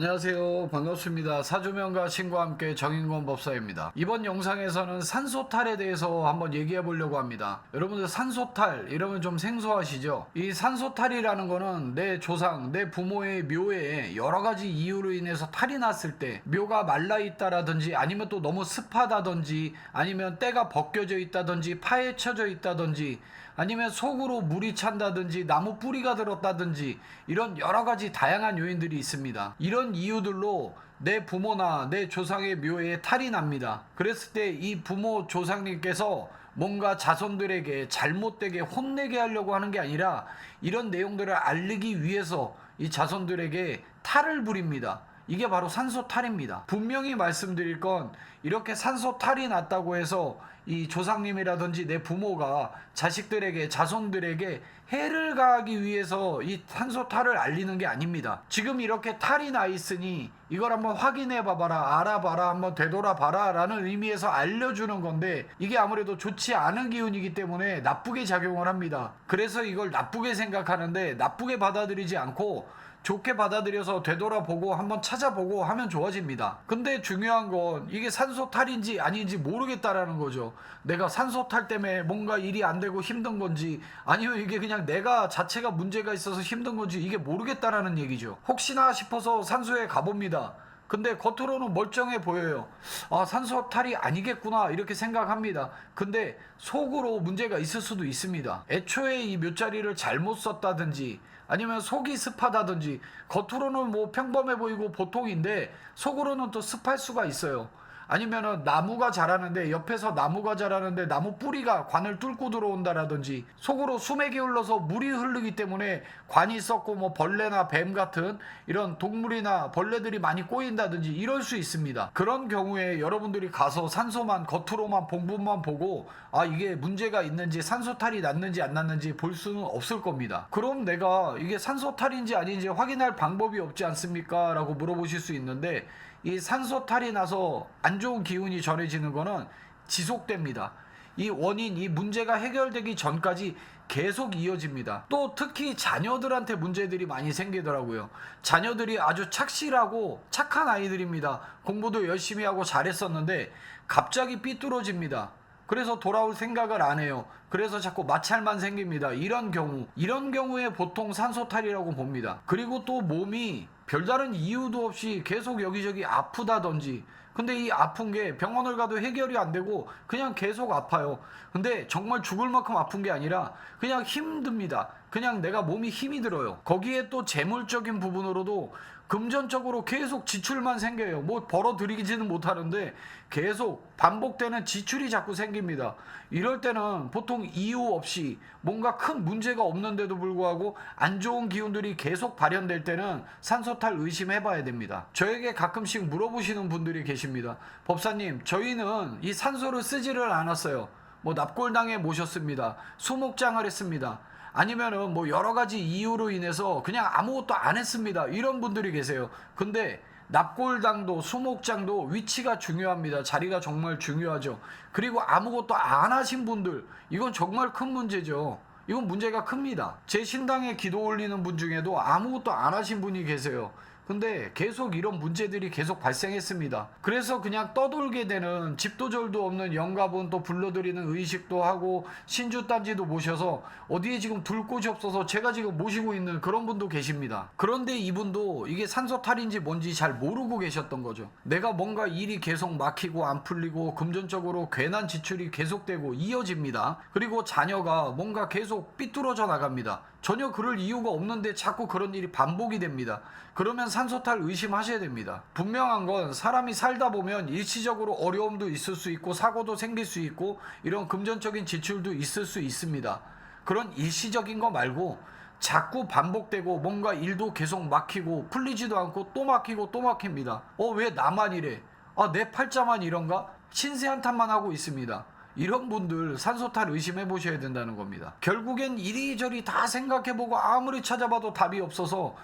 안녕하세요. 반갑습니다. 사주명가 신과 함께 정인권 법사입니다. 이번 영상에서는 산소탈에 대해서 한번 얘기해 보려고 합니다. 여러분들 산소탈 이러면 좀 생소하시죠? 이 산소탈이라는 거는 내 조상, 내 부모의 묘에 여러 가지 이유로 인해서 탈이 났을 때 묘가 말라 있다라든지 아니면 또 너무 습하다든지 아니면 때가 벗겨져 있다든지 파헤쳐져 있다든지 아니면 속으로 물이 찬다든지 나무 뿌리가 들었다든지 이런 여러 가지 다양한 요인들이 있습니다. 이런 이유들로 내 부모나 내 조상의 묘에 탈이 납니다. 그랬을 때 이 부모 조상님께서 뭔가 자손들에게 잘못되게 혼내게 하려고 하는 게 아니라 이런 내용들을 알리기 위해서 이 자손들에게 탈을 부립니다. 이게 바로 산소탈입니다. 분명히 말씀드릴 건 이렇게 산소탈이 났다고 해서 이 조상님이라든지 내 부모가 자식들에게 자손들에게 해를 가하기 위해서 이 산소탈을 알리는 게 아닙니다. 지금 이렇게 탈이 나 있으니 이걸 한번 확인해 봐봐라, 알아봐라, 한번 되돌아봐라 라는 의미에서 알려주는 건데 이게 아무래도 좋지 않은 기운이기 때문에 나쁘게 작용을 합니다. 그래서 이걸 나쁘게 생각하는데 나쁘게 받아들이지 않고 좋게 받아들여서 되돌아보고 한번 찾아보고 하면 좋아집니다. 근데 중요한 건 이게 산소탈인지 아닌지 모르겠다라는 거죠. 내가 산소탈 때문에 뭔가 일이 안 되고 힘든 건지 아니면 이게 그냥 내가 자체가 문제가 있어서 힘든 건지 이게 모르겠다라는 얘기죠. 혹시나 싶어서 산소에 가봅니다. 근데 겉으로는 멀쩡해 보여요. 아, 산소탈이 아니겠구나 이렇게 생각합니다. 근데 속으로 문제가 있을 수도 있습니다. 애초에 이 묘자리를 잘못 썼다든지 아니면 속이 습하다든지 겉으로는 뭐 평범해 보이고 보통인데 속으로는 또 습할 수가 있어요. 아니면은 나무가 자라는데 옆에서 나무가 자라는데 나무 뿌리가 관을 뚫고 들어온다라든지 속으로 수맥이 흘러서 물이 흐르기 때문에 관이 썩고 뭐 벌레나 뱀 같은 이런 동물이나 벌레들이 많이 꼬인다든지 이럴 수 있습니다. 그런 경우에 여러분들이 가서 산소만 겉으로만 본분만 보고 아 이게 문제가 있는지 산소탈이 났는지 안 났는지 볼 수는 없을 겁니다. 그럼 내가 이게 산소탈인지 아닌지 확인할 방법이 없지 않습니까? 라고 물어보실 수 있는데 이 산소탈이 나서 안 좋은 기운이 전해지는 거는 지속됩니다. 이 원인, 이 문제가 해결되기 전까지 계속 이어집니다. 또 특히 자녀들한테 문제들이 많이 생기더라고요. 자녀들이 아주 착실하고 착한 아이들입니다. 공부도 열심히 하고 잘했었는데 갑자기 삐뚤어집니다. 그래서 돌아올 생각을 안 해요. 그래서 자꾸 마찰만 생깁니다. 이런 경우에 보통 산소탈이라고 봅니다. 그리고 또 몸이 별다른 이유도 없이 계속 여기저기 아프다든지 근데 이 아픈 게 병원을 가도 해결이 안 되고 그냥 계속 아파요. 근데 정말 죽을 만큼 아픈 게 아니라 그냥 힘듭니다. 그냥 내가 몸이 힘이 들어요. 거기에 또 재물적인 부분으로도 금전적으로 계속 지출만 생겨요. 뭐 벌어들이지는 못하는데 계속 반복되는 지출이 자꾸 생깁니다. 이럴 때는 보통 이유 없이 뭔가 큰 문제가 없는데도 불구하고 안 좋은 기운들이 계속 발현될 때는 산소탈 의심해봐야 됩니다. 저에게 가끔씩 물어보시는 분들이 계십니다. 법사님, 저희는 이 산소를 쓰지를 않았어요. 뭐 납골당에 모셨습니다. 수목장을 했습니다. 아니면은 뭐 여러 가지 이유로 인해서 그냥 아무것도 안 했습니다. 이런 분들이 계세요. 근데 납골당도 수목장도 위치가 중요합니다. 자리가 정말 중요하죠. 그리고 아무것도 안 하신 분들, 이건 정말 큰 문제죠. 이건 문제가 큽니다. 제 신당에 기도 올리는 분 중에도 아무것도 안 하신 분이 계세요. 근데 계속 이런 문제들이 계속 발생했습니다. 그래서 그냥 떠돌게 되는 집도절도 없는 영가분 또 불러드리는 의식도 하고 신주단지도 모셔서 어디에 지금 둘 곳이 없어서 제가 지금 모시고 있는 그런 분도 계십니다. 그런데 이분도 이게 산소탈인지 뭔지 잘 모르고 계셨던 거죠. 내가 뭔가 일이 계속 막히고 안 풀리고 금전적으로 괜한 지출이 계속되고 이어집니다. 그리고 자녀가 뭔가 계속 삐뚤어져 나갑니다. 전혀 그럴 이유가 없는데 자꾸 그런 일이 반복이 됩니다. 그러면 산소탈 의심하셔야 됩니다. 분명한 건 사람이 살다 보면 일시적으로 어려움도 있을 수 있고 사고도 생길 수 있고 이런 금전적인 지출도 있을 수 있습니다. 그런 일시적인 거 말고 자꾸 반복되고 뭔가 일도 계속 막히고 풀리지도 않고 또 막히고 또 막힙니다. 왜 나만 이래? 내 팔자만 이런가? 신세 한탄만 하고 있습니다. 이런 분들 산소탈 의심해 보셔야 된다는 겁니다. 결국엔 이리저리 다 생각해보고 아무리 찾아봐도 답이 없어서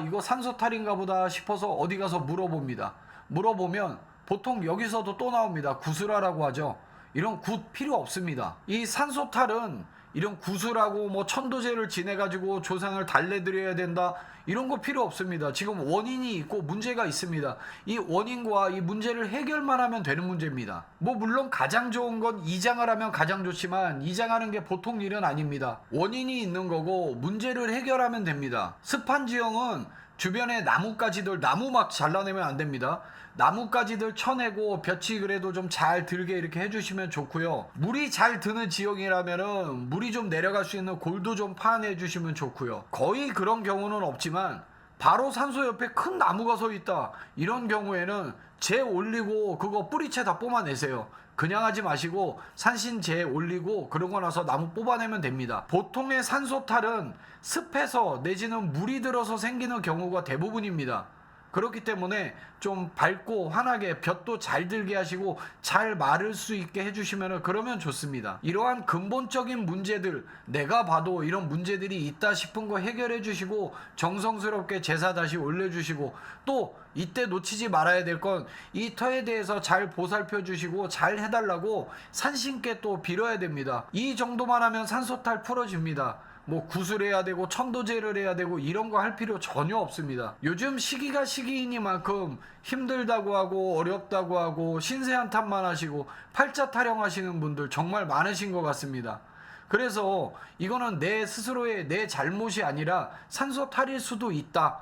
이거 산소탈인가 보다 싶어서 어디 가서 물어봅니다. 물어보면 보통 여기서도 또 나옵니다. 구슬하라고 하죠. 이런 굿 필요 없습니다. 이 산소탈은 이런 구슬하고 뭐 천도제를 지내가지고 조상을 달래드려야 된다, 이런 거 필요 없습니다. 지금 원인이 있고 문제가 있습니다. 이 원인과 이 문제를 해결만 하면 되는 문제입니다. 뭐 물론 가장 좋은 건 이장을 하면 가장 좋지만 이장하는 게 보통 일은 아닙니다. 원인이 있는 거고 문제를 해결하면 됩니다. 습한 지형은 주변에 나뭇가지들, 나무 막 잘라내면 안 됩니다. 나뭇가지들 쳐내고 볕이 그래도 좀 잘 들게 이렇게 해주시면 좋고요. 물이 잘 드는 지역이라면은 물이 좀 내려갈 수 있는 골도 좀 파내 주시면 좋고요. 거의 그런 경우는 없지만 바로 산소 옆에 큰 나무가 서 있다, 이런 경우에는 재 올리고 그거 뿌리채 다 뽑아내세요. 그냥 하지 마시고 산신 재 올리고 그러고 나서 나무 뽑아내면 됩니다. 보통의 산소탈은 습해서 내지는 물이 들어서 생기는 경우가 대부분입니다. 그렇기 때문에 좀 밝고 환하게 볕도 잘 들게 하시고 잘 마를 수 있게 해주시면 그러면 좋습니다. 이러한 근본적인 문제들, 내가 봐도 이런 문제들이 있다 싶은 거 해결해 주시고 정성스럽게 제사 다시 올려주시고, 또 이때 놓치지 말아야 될 건 이 터에 대해서 잘 보살펴 주시고 잘 해달라고 산신께 또 빌어야 됩니다. 이 정도만 하면 산소탈 풀어집니다. 뭐 구슬해야 되고 천도제를 해야 되고 이런 거 할 필요 전혀 없습니다. 요즘 시기가 시기이니만큼 힘들다고 하고 어렵다고 하고 신세 한탄만 하시고 팔자 타령하시는 분들 정말 많으신 것 같습니다. 그래서 이거는 내 스스로의 내 잘못이 아니라 산소탈일 수도 있다.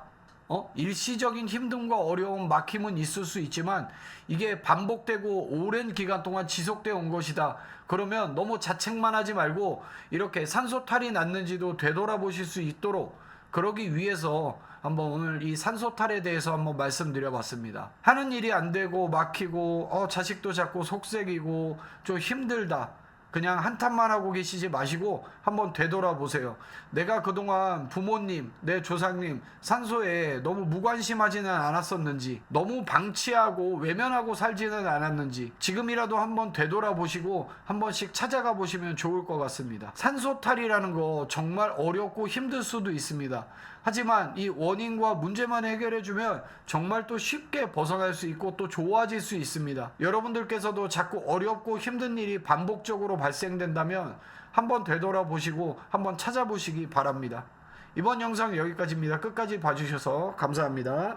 일시적인 힘듦과 어려움, 막힘은 있을 수 있지만 이게 반복되고 오랜 기간 동안 지속되어 온 것이다. 그러면 너무 자책만 하지 말고 이렇게 산소탈이 났는지도 되돌아보실 수 있도록, 그러기 위해서 한번 오늘 이 산소탈에 대해서 한번 말씀드려 봤습니다. 하는 일이 안 되고 막히고 자식도 자꾸 속색이고 좀 힘들다, 그냥 한탄만 하고 계시지 마시고 한번 되돌아보세요. 내가 그동안 부모님, 내 조상님 산소에 너무 무관심하지는 않았었는지, 너무 방치하고 외면하고 살지는 않았는지 지금이라도 한번 되돌아보시고 한 번씩 찾아가 보시면 좋을 것 같습니다. 산소탈이라는 거 정말 어렵고 힘들 수도 있습니다. 하지만 이 원인과 문제만 해결해주면 정말 또 쉽게 벗어날 수 있고 또 좋아질 수 있습니다. 여러분들께서도 자꾸 어렵고 힘든 일이 반복적으로 발생된다면 한번 되돌아보시고 한번 찾아보시기 바랍니다. 이번 영상 여기까지입니다. 끝까지 봐주셔서 감사합니다.